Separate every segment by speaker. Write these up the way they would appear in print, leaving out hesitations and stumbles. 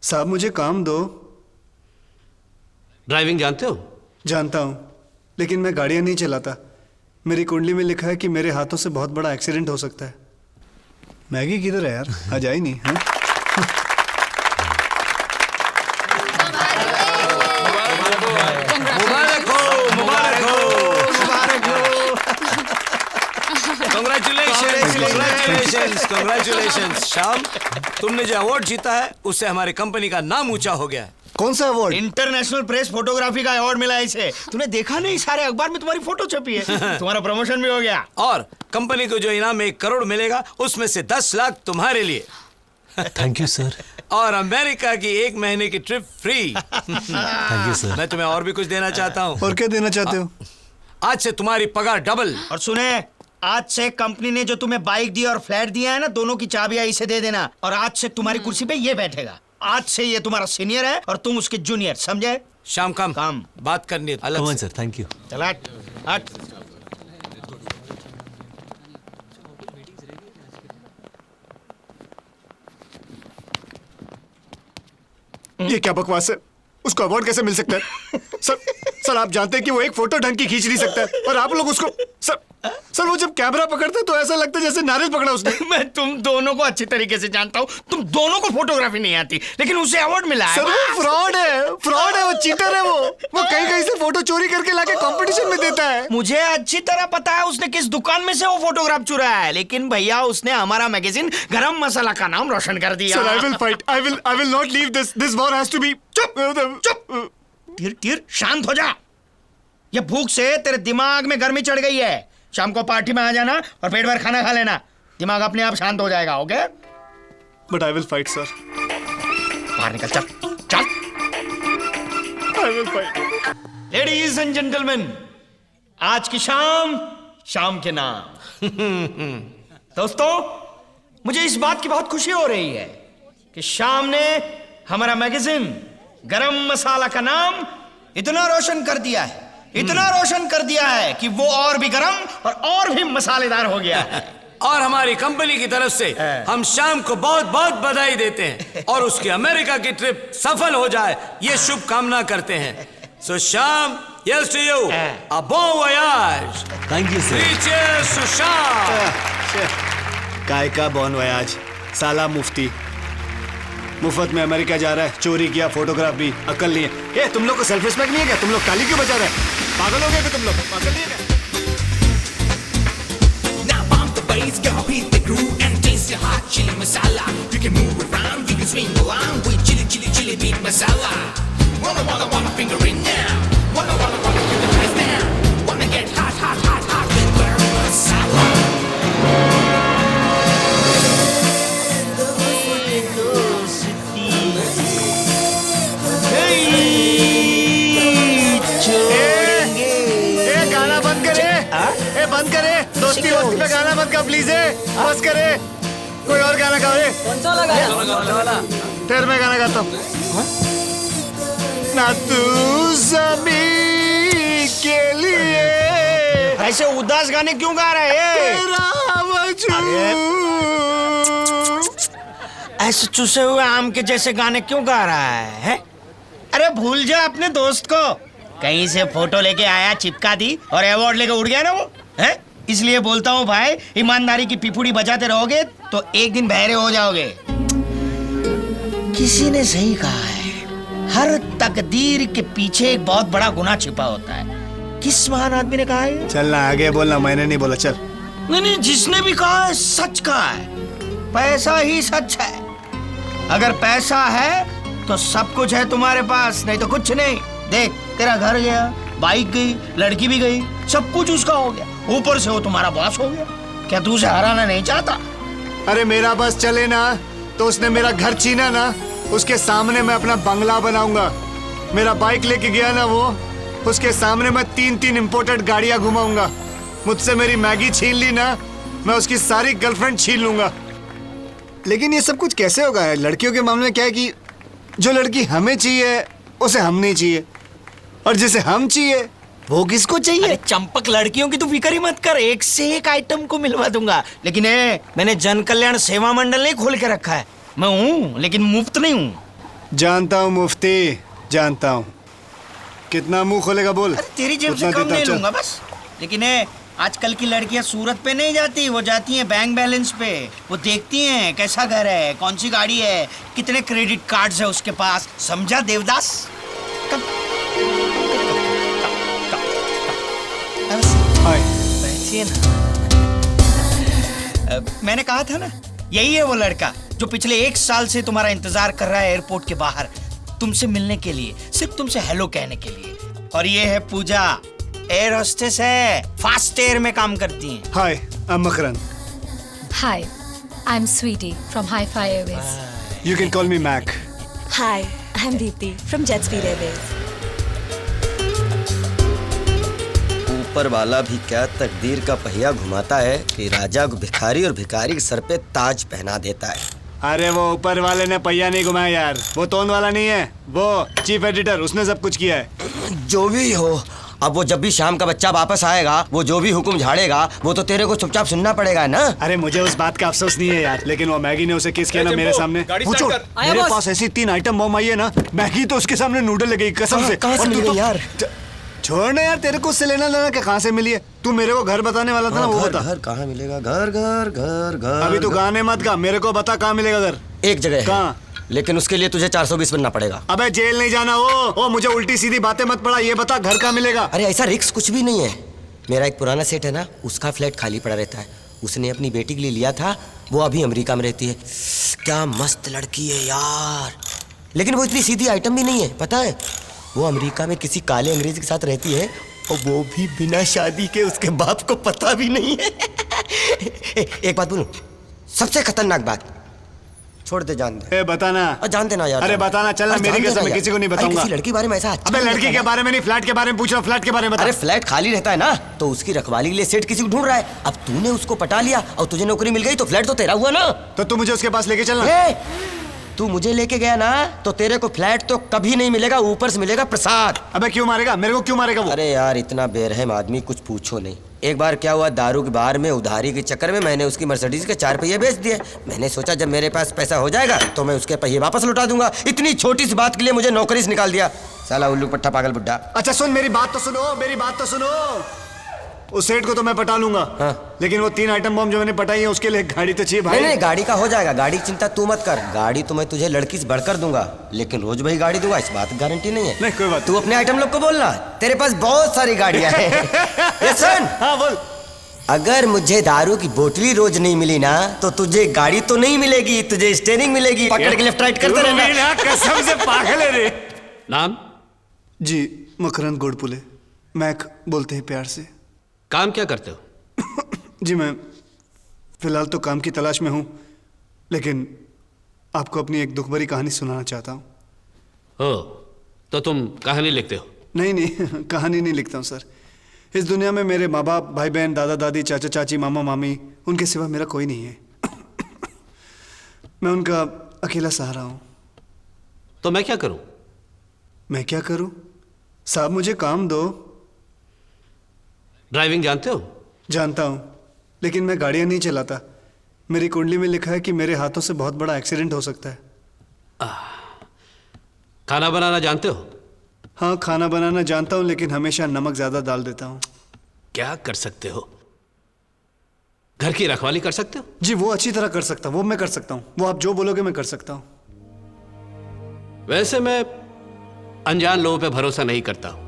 Speaker 1: साहब मुझे काम दो।
Speaker 2: ड्राइविंग जानते हो?
Speaker 1: जानता हूँ, लेकिन मैं गाड़ियाँ नहीं चलाता। मेरी कुंडली में लिखा है कि मेरे हाथों से बहुत बड़ा एक्सीडेंट हो सकता है। मैगी किधर है यार? आज आई नहीं है?
Speaker 3: Congratulations, श्याम, तुमने जो अवार्ड जीता है उससे हमारी कंपनी का नाम ऊंचा हो गया है।
Speaker 1: कौन सा अवार्ड?
Speaker 4: इंटरनेशनल प्रेस फोटोग्राफी का अवार्ड मिला है इसे। तूने देखा नहीं, सारे अखबार में तुम्हारी फोटो छपी है। तुम्हारा प्रमोशन भी हो गया।
Speaker 3: और कंपनी को जो इनाम 1 करोड़ मिलेगा उसमें से 10 लाख तुम्हारे लिए।
Speaker 5: Thank you sir.
Speaker 3: और अमेरिका की 1 महीने की trip free.
Speaker 5: Thank you sir.
Speaker 3: मैं तुम्हें और भी कुछ देना चाहता हूँ।
Speaker 1: और क्या देना चाहते हो?
Speaker 3: आज से तुम्हारी पगार डबल।
Speaker 4: और सुने, आज से कंपनी ने जो तुम्हें बाइक दी और फ्लैट दिया है ना, दोनों की चाबियां इसे दे देना। और आज से तुम्हारी कुर्सी पे ये बैठेगा। आज से ये तुम्हारा सीनियर है और तुम उसके जूनियर, समझे?
Speaker 3: शाम
Speaker 4: काम
Speaker 3: बात करनी है अलग
Speaker 5: कम ऑन
Speaker 3: से।
Speaker 5: Sir, thank you.
Speaker 4: चल हट हट।
Speaker 1: ये क्या बकवास है? उसको अवार्ड कैसे मिल सकता है? सर आप जानते हैं कि वो एक फोटो ढंग की खींच नहीं सकता है, और आप लोग उसको सर वो जब कैमरा पकड़ते हैं तो ऐसा लगता है जैसे नारियल पकड़ा उसने।
Speaker 4: मैं तुम दोनों को अच्छी तरीके से जानता हूँ। तुम दोनों को फोटोग्राफी नहीं आती, लेकिन उसे अवार्ड मिला है।
Speaker 1: सर वो फ्रॉड है, वो चीटर है। वो कहीं से फोटो चोरी करके लाके कंपटीशन में देता है।
Speaker 4: मुझे अच्छी तरह पता है उसने किस दुकान में से वो फोटोग्राफ चुराया है, लेकिन भैया उसने हमारा मैगजीन गरम मसाला का नाम रोशन कर दिया।
Speaker 1: Sir I will fight. I will not leave this war has to be.
Speaker 4: चुप। तीर शांत हो जा। ये भूख से तेरे दिमाग में गर्मी चढ़ गई है। शाम को पार्टी में आ जाना और पेट भर खाना खा लेना, दिमाग अपने आप शांत हो जाएगा। Okay?
Speaker 1: But I will fight sir.
Speaker 4: बाहर निकल, चल चल।
Speaker 1: आई will fight.
Speaker 4: Ladies and gentleman, आज की शाम के नाम। दोस्तों, मुझे इस बात की बहुत खुशी हो रही है कि शाम ने हमारा मैगजीन गरम मसाला का नाम इतना रोशन कर दिया है, इतना रोशन कर दिया है कि वो और भी गरम और भी मसालेदार हो गया है।
Speaker 3: और हमारी कंपनी की तरफ से हम शाम को बहुत बहुत बधाई देते हैं और उसकी अमेरिका की ट्रिप सफल हो जाए ये शुभ कामना करते हैं। So Sam, yes to you, a bon voyage।
Speaker 5: Thank you sir.
Speaker 3: Cheers to शाम।
Speaker 1: काय का बॉन वयाज, साला मुफ्ती मुफ्त में अमेरिका जा रहा है, चोरी किया, फोटोग्राफ भी, अकल नहीं है। ए, तुम लोग को सेल्फ रिस्पेक्ट नहीं है क्या? तुम लोग ताली क्यों बजा रहे हैं? पागल हो गए तुम लोग? पागल नहीं है क्या?
Speaker 6: Now bump the bass, girl, beat the groove and taste the hot chili masala. You can move around, you can swing around with chili beat masala. Wanna finger in now. Wanna get the dress down. Wanna get hot with burn masala.
Speaker 1: बंद करे, दोस्ती पे गाना मत गा please. बस करे, कोई और गाना गाओ। कौन सा वाला? फिर मैं गाना गाता हूँ। ना तू ज़मीं के लिए
Speaker 4: ऐसे उदास गाने क्यों गा रहे हैं? ऐसे चूसे हुए आम के जैसे गाने क्यों गा रहा है? अरे भूल जा अपने दोस्त को। कहीं से फोटो लेके आया, चिपका दी और अवार्ड लेके उड़ गया ना वो है। इसलिए बोलता हूँ भाई, ईमानदारी की पिपुड़ी बजाते रहोगे तो एक दिन बहरे हो जाओगे। किसी ने सही कहा है, हर तकदीर के पीछे एक बहुत बड़ा गुनाह छिपा होता है। किस महान आदमी ने कहा है?
Speaker 1: चलना आगे बोलना, मैंने नहीं बोला। चल।
Speaker 4: नहीं, जिसने भी कहा है सच कहा है। पैसा ही सच है। अगर पैसा है तो सब कुछ है तुम्हारे पास, नहीं तो कुछ नहीं। देख, तेरा घर गया, बाइक गई, लड़की भी गई, सब कुछ उसका हो गया। ऊपर से वो तुम्हारा बॉस हो गया। क्या तू उसे हराना नहीं चाहता?
Speaker 1: अरे मेरा बस चले ना तो उसने मेरा घर छीना ना, उसके सामने मैं अपना बंगला बनाऊंगा। मेरा बाइक लेके गया ना वो, उसके सामने मैं 3 इंपोर्टेड गाड़ियां घुमाऊंगा। मुझसे मेरी मैगी छीन ली ना, मैं उसकी सारी गर्लफ्रेंड छीन लूंगा। लेकिन ये सब कुछ कैसे होगा? लड़कियों के मामले में क्या है कि जो लड़की हमें चाहिए उसे हम नहीं चाहिए, और जिसे हम चाहिए वो किसको चाहिए?
Speaker 4: अरे चंपक, लड़कियों की तो फिक्र ही मत कर, एक से एक आइटम को मिलवा दूंगा। लेकिन मैंने जन कल्याण सेवा मंडल नहीं खोल के रखा है। मैं हूँ लेकिन मुफ्त नहीं हूँ।
Speaker 1: जानता हूँ मुफ्ती, जानता हूँ। कितना मुंह खोलेगा बोल।
Speaker 4: अरे तेरी जेब से
Speaker 1: उतना
Speaker 4: कम
Speaker 1: देता
Speaker 4: नहीं
Speaker 1: चल।
Speaker 4: लूंगा बस। लेकिन आजकल की लड़कियां सूरत पे नहीं जाती, वो जाती हैं बैंक बैलेंस पे। वो देखती हैं कैसा घर है, कौन सी गाड़ी है, कितने क्रेडिट कार्ड्स है उसके पास। समझा देवदास? कब
Speaker 1: हाय।
Speaker 4: बैठिए ना। मैंने कहा था ना, यही है वो लड़का जो पिछले 1 साल से तुम्हारा इंतजार कर रहा है एयरपोर्ट के बाहर, तुमसे मिलने के लिए, सिर्फ तुमसे हेलो कहने के लिए। और ये है पूजा, एयर होस्टेस है, फास्ट एयर में काम करती हैं।
Speaker 1: Hi, I am Makran.
Speaker 2: Hi, I'm Sweetie from Hi-Fi Airways.
Speaker 1: You can call me Mac.
Speaker 7: Hi, I'm Deepti from Jetspeed Airways.
Speaker 8: ऊपर वाला भी क्या तकदीर का पहिया घुमाता है कि राजा को भिखारी और भिखारी के सर पे ताज पहना देता है।
Speaker 1: अरे वो ऊपर वाले ने पहिया नहीं घुमाया यार, वो तोन वाला नहीं है, वो चीफ एडिटर, उसने सब कुछ किया है।
Speaker 8: जो भी हो, अब वो जब भी शाम का बच्चा वापस आएगा, वो जो भी हुक्म झाड़ेगा वो तो तेरे को चुपचाप सुनना पड़ेगा ना।
Speaker 1: अरे मुझे उस बात का अफसोस नहीं है यार, लेकिन वो मैगी ने उसे किस किया ना मेरे सामने। पूछो, मेरे पास ऐसी 3 आइटम बॉम्ब आई है ना, मैगी तो उसके सामने नूडल लगेगी कसम से।
Speaker 8: कहाँ से
Speaker 1: और
Speaker 8: मिल
Speaker 1: तू
Speaker 8: गई
Speaker 1: तो-
Speaker 8: यार?
Speaker 1: छोड़ ना यार, तेरे को उससे लेना लेना क्या, कहाँ से मिली है? तू मेरे को घर बताने वाला था ना, वो
Speaker 8: घर
Speaker 1: बता।
Speaker 8: घर कहाँ मिलेगा? घर घर घर घर।
Speaker 1: अभी तू गाने मत गा, मेरे को बता कहाँ मिलेगा घर।
Speaker 8: एक जगह है।
Speaker 1: कहाँ?
Speaker 8: लेकिन उसके लिए तुझे 420 बनना पड़ेगा।
Speaker 1: अबे जेल नहीं जाना। वो मुझे उल्टी सीधी बातें मत पड़ा, ये बता घर कहाँ मिलेगा।
Speaker 8: अरे ऐसा रिस्क कुछ भी नहीं है। मेरा एक पुराना सेट है ना, उसका फ्लैट खाली पड़ा रहता है। उसने अपनी बेटी के लिए लिया था, वो अभी अमेरिका में रहती है। क्या मस्त लड़की है यार, लेकिन वो इतनी सीधी आइटम भी नहीं है, पता है? वो अमेरिका में किसी काले अंग्रेज के साथ रहती है, और वो भी बिना शादी के, उसके बाप को पता भी नहीं है। एक बात बोलूं, सबसे खतरनाक बात, छोड़ दे, जान दे।
Speaker 1: बताना।
Speaker 8: जान देना यार।
Speaker 1: अरे बताना, चलना, मेरी कसम, मैं किसी को नहीं बताऊंगा।
Speaker 8: किसी लड़की के बारे में ऐसा अच्छा
Speaker 1: अबे
Speaker 8: नहीं
Speaker 1: लड़की
Speaker 8: लगता
Speaker 1: के
Speaker 8: ना।
Speaker 1: बारे में नहीं, फ्लैट के बारे में पूछ रहा हूँ, फ्लैट के बारे में बता।
Speaker 8: अरे फ्लैट खाली रहता है ना, तो उसकी रखवाली के लिए सेठ किसी को ढूंढ रहा है। अब तूने उसको पटा लिया और तुझे नौकरी मिल गई, तो फ्लैट तो तेरा हुआ ना।
Speaker 1: तो तू मुझे उसके पास लेके चलना।
Speaker 8: ए, तू मुझे लेके गया ना, तो तेरे को फ्लैट तो कभी नहीं मिलेगा, ऊपर से मिलेगा प्रसाद।
Speaker 1: अबे क्यों मारेगा, मेरे को क्यों मारेगा वो?
Speaker 8: अरे यार, इतना बेरहम आदमी, कुछ पूछो नहीं। एक बार क्या हुआ, दारू के बार में उधारी के चक्कर में मैंने उसकी मर्सिडीज के 4 पहिए बेच दिए। मैंने सोचा जब मेरे पास पैसा हो जाएगा तो मैं उसके पहिए वापस लौटा दूंगा। इतनी छोटी सी बात के लिए मुझे नौकरी से निकाल दिया, साला उल्लू पट्टा पागल बुड्ढा।
Speaker 1: अच्छा सुन, मेरी बात तो सुनो, मेरी बात तो सुनो। उस सेठ को तो मैं पटा लूंगा,
Speaker 8: हाँ।
Speaker 1: लेकिन वो 3 आइटम बॉम्ब जो मैंने पटाई है, उसके लिए एक गाड़ी तो चाहिए भाई।
Speaker 8: नहीं, गाड़ी का हो जाएगा, गाड़ी की चिंता तू मत कर। गाड़ी तो मैं तुझे लड़की से बढ़कर दूंगा, लेकिन रोज वही गाड़ी दूंगा, इस बात की गारंटी नहीं है।
Speaker 1: नहीं, कोई बात।
Speaker 8: तू अपने आइटम लोग को बोलना, तेरे पास बहुत सारी गाड़ियां हैं। ये सुन,
Speaker 1: हाँ बोल।
Speaker 8: अगर मुझे दारू की बोतली रोज नहीं मिली ना, तो तुझे गाड़ी तो नहीं मिलेगी, तुझे स्टीयरिंग मिलेगी। पकड़ के लेफ्ट राइट करते रहना।
Speaker 1: कसम से पागल है रे।
Speaker 3: नाम?
Speaker 1: जी मकरंद गोडपुले, मैक बोलते हैं प्यार से।
Speaker 3: काम क्या करते हो?
Speaker 1: जी मैं फिलहाल तो काम की तलाश में हूँ, लेकिन आपको अपनी एक दुख भरी कहानी सुनाना चाहता हूँ।
Speaker 3: हो, तो तुम कहानी लिखते हो?
Speaker 1: नहीं नहीं, कहानी नहीं लिखता हूँ सर। इस दुनिया में मेरे माँ बाप, भाई बहन, दादा दादी, चाचा चाची, मामा मामी, उनके सिवा मेरा कोई नहीं है। मैं उनका अकेला सहारा हूँ।
Speaker 3: तो मैं क्या करूं?
Speaker 1: मैं क्या करूँ साहब, मुझे काम दो।
Speaker 3: ड्राइविंग जानते हो?
Speaker 1: जानता हूँ, लेकिन मैं गाड़ियाँ नहीं चलाता। मेरी कुंडली में लिखा है कि मेरे हाथों से बहुत बड़ा एक्सीडेंट हो सकता है।
Speaker 3: खाना बनाना जानते हो?
Speaker 1: हाँ, खाना बनाना जानता हूँ, लेकिन हमेशा नमक ज़्यादा डाल देता हूँ।
Speaker 3: क्या कर सकते हो? घर की रखवाली कर सकते हो?
Speaker 1: जी वो अच्छी तरह कर सकता हूँ, वो मैं कर सकता हूँ। वो आप जो बोलोगे मैं कर सकता हूँ।
Speaker 3: वैसे मैं अनजान लोगों पे भरोसा नहीं करता हूं,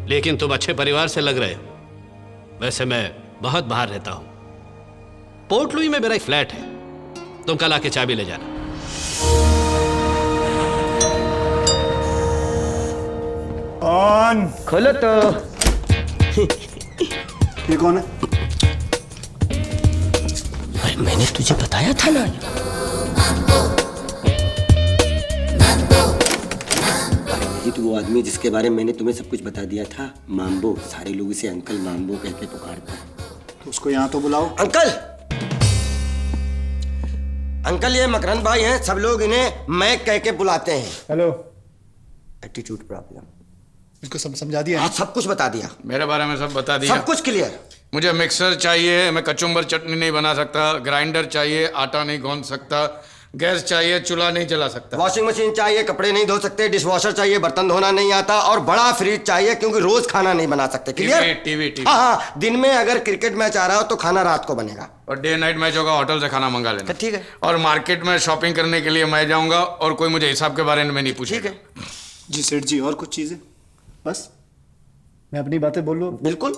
Speaker 3: लेकिन तुम अच्छे परिवार से लग रहे हो। वैसे मैं बहुत बाहर रहता हूं। पोर्ट लुई में मेरा एक फ्लैट है, तुम कल आके चाबी ले जाना।
Speaker 1: ऑन।
Speaker 8: खोलो तो।
Speaker 1: ये कौन है?
Speaker 8: अरे मैंने तुझे बताया था ना, ये तो वो आदमी जिसके बारे में मैंने तुम्हें सब कुछ बता दिया था, माम्बो। सारे लोग इसे अंकल माम्बो कह के पुकारते हैं।
Speaker 1: तो उसको यहाँ तो बुलाओ।
Speaker 8: अंकल, अंकल ये मकरंद भाई हैं, सब लोग इन्हें मैक कह के बुलाते हैं।
Speaker 1: हेलो।
Speaker 8: Attitude problem.
Speaker 1: इसको सब समझा दिया?
Speaker 8: आज सब कुछ बता दिया,
Speaker 9: मेरे बारे में सब बता दिया।
Speaker 8: सब कुछ क्लियर।
Speaker 9: मुझे मिक्सर चाहिए, मैं कचुम्बर चटनी नहीं बना सकता। ग्राइंडर चाहिए, आटा नहीं गूंद सकता। गैस चाहिए, चूल्हा नहीं जला सकता।
Speaker 8: वॉशिंग मशीन चाहिए, कपड़े नहीं धो सकते, डिशवॉशर चाहिए, बर्तन धोना नहीं आता, और बड़ा फ्रिज चाहिए क्योंकि रोज खाना नहीं बना सकते। क्लियर?
Speaker 9: टीवी।
Speaker 8: हाँ हाँ, दिन में अगर क्रिकेट मैच आ रहा हो तो खाना रात को बनेगा।
Speaker 9: और डे नाइट मैच होगा, होटल से खाना मंगा लेना।
Speaker 8: ठीक है।
Speaker 9: और मार्केट में शॉपिंग करने के लिए मैं जाऊंगा और कोई मुझे हिसाब के बारे में नहीं पूछेगा।
Speaker 8: ठीक है
Speaker 1: जी सेठ जी, और कुछ चीजें? बस मैं अपनी बातें बोल लूँ?
Speaker 8: बिल्कुल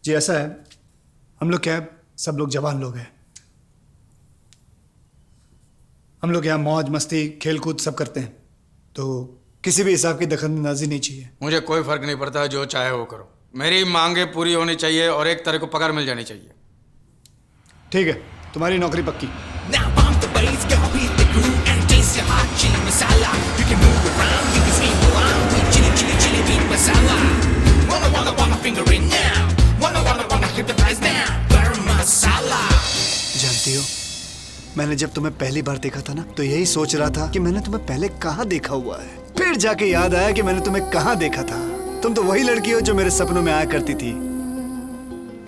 Speaker 1: जी, ऐसा है, हम लोग क्या है, सब लोग जवान लोग हैं। हम लोग यहाँ मौज मस्ती खेल कूद सब करते हैं, तो किसी भी हिसाब की दखलंदाजी नहीं चाहिए।
Speaker 9: मुझे कोई फर्क नहीं पड़ता, जो चाहे वो करो। मेरी मांगे पूरी होनी चाहिए और एक तरह को पगार मिल जानी चाहिए।
Speaker 1: ठीक है, तुम्हारी नौकरी पक्की।
Speaker 6: Now bump the bass, girl, beat the groove and taste your hot chili masala. You can move around, you can swing around with chili beat masala. Wanna finger it now. Wanna hypnotize now. Burn masala.
Speaker 1: जानती हो, मैंने जब तुम्हें पहली बार देखा था ना, तो यही सोच रहा था कि मैंने तुम्हें पहले कहाँ देखा हुआ है। फिर जाके याद आया कि मैंने तुम्हें कहाँ देखा था। तुम तो वही लड़की हो जो मेरे सपनों में आया करती थी।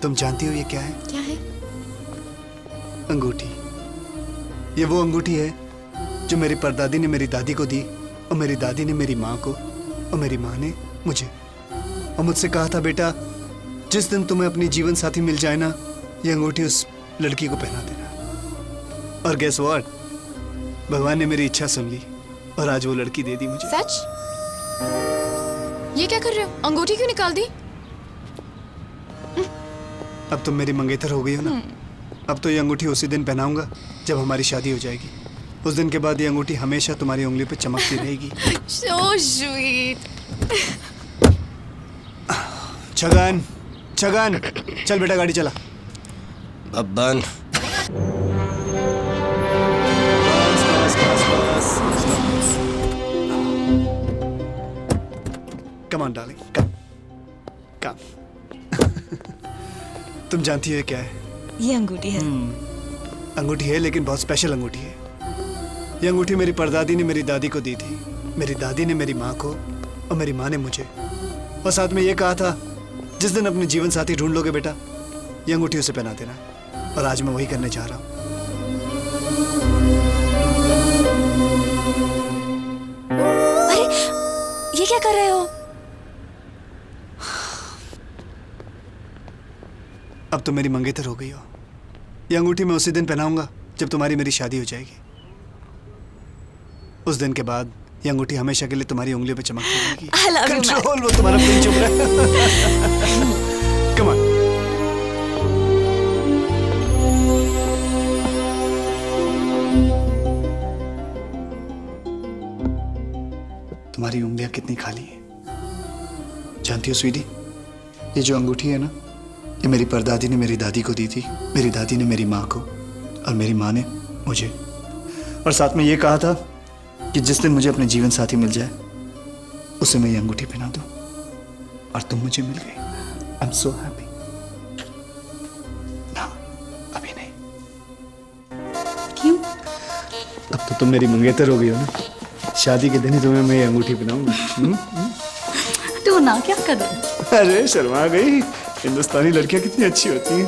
Speaker 1: तुम जानती हो ये क्या है?
Speaker 2: क्या है?
Speaker 1: अंगूठी। ये वो अंगूठी है जो मेरी परदादी ने मेरी दादी को दी, और मेरी दादी ने मेरी माँ को, और मेरी माँ ने मुझे। और मुझसे कहा था, बेटा जिस दिन तुम्हें अपनी जीवन साथी मिल जाए ना, ये अंगूठी उस लड़की को पहना देना। और गेस व्हाट, भगवान ने मेरी इच्छा सुन ली और आज वो लड़की दे दी मुझे।
Speaker 10: सच? ये क्या कर रहे हो? अंगूठी क्यों निकाल दी?
Speaker 1: अब तुम मेरी मंगेतर हो गई हो ना, अब तो ये अंगूठी उसी दिन पहनाऊंगा जब हमारी शादी हो जाएगी। उस दिन के बाद ये अंगूठी हमेशा तुम्हारी उंगली पे चमकती रहेगी।
Speaker 10: So sweet.
Speaker 1: छगन, छगन, चल बेटा गाड़ी चला।
Speaker 8: Babban.
Speaker 1: Come on, darling, come, come. तुम जानती हो ये क्या है?
Speaker 7: ये अंगूठी है।
Speaker 1: अंगूठी है, लेकिन बहुत स्पेशल अंगूठी है। ये अंगूठी मेरी परदादी ने मेरी दादी को दी थी, मेरी दादी ने मेरी माँ को, और मेरी माँ ने मुझे। और साथ में ये कहा था, जिस दिन अपने जीवन साथी ढूंढ लोगे बेटा, ये अंगूठी उसे पहना देना। और आज मैं वही करने जा रहा हूँ।
Speaker 7: अरे ये क्या कर रहे हो?
Speaker 1: अब तो मेरी मंगेतर हो गई हो। ये अंगूठी मैं उसी दिन पहनाऊंगा जब तुम्हारी मेरी शादी हो जाएगी। उस दिन के बाद ये अंगूठी हमेशा के लिए तुम्हारी उंगलियों पे चमकती रहेगी।
Speaker 7: I love you, man.
Speaker 1: Control, वो तुम्हारा पिन चुप रहा है। Come on. तुम्हारी उंगलियां कितनी खाली हैं। जानती हो स्वीटी, ये जो अंगूठी है ना, ये मेरी परदादी ने मेरी दादी को दी थी, मेरी दादी ने मेरी माँ को, और मेरी माँ ने मुझे। और साथ में ये कहा था कि जिस दिन मुझे अपने जीवन साथी मिल जाए, उसे मैं ये अंगूठी पहना दूं। और तुम मुझे मिल गई। I am so happy. ना, अभी नहीं।
Speaker 10: क्यों?
Speaker 1: अब तो तुम मेरी मंगेतर हो गई हो ना, शादी के दिन ही तुम्हें मैं ये अंगूठी पहनाऊंगा।
Speaker 10: तो ना क्या करूं?
Speaker 1: अरे शर्मा गई, हिंदुस्तानी लड़कियां कितनी अच्छी होती हैं।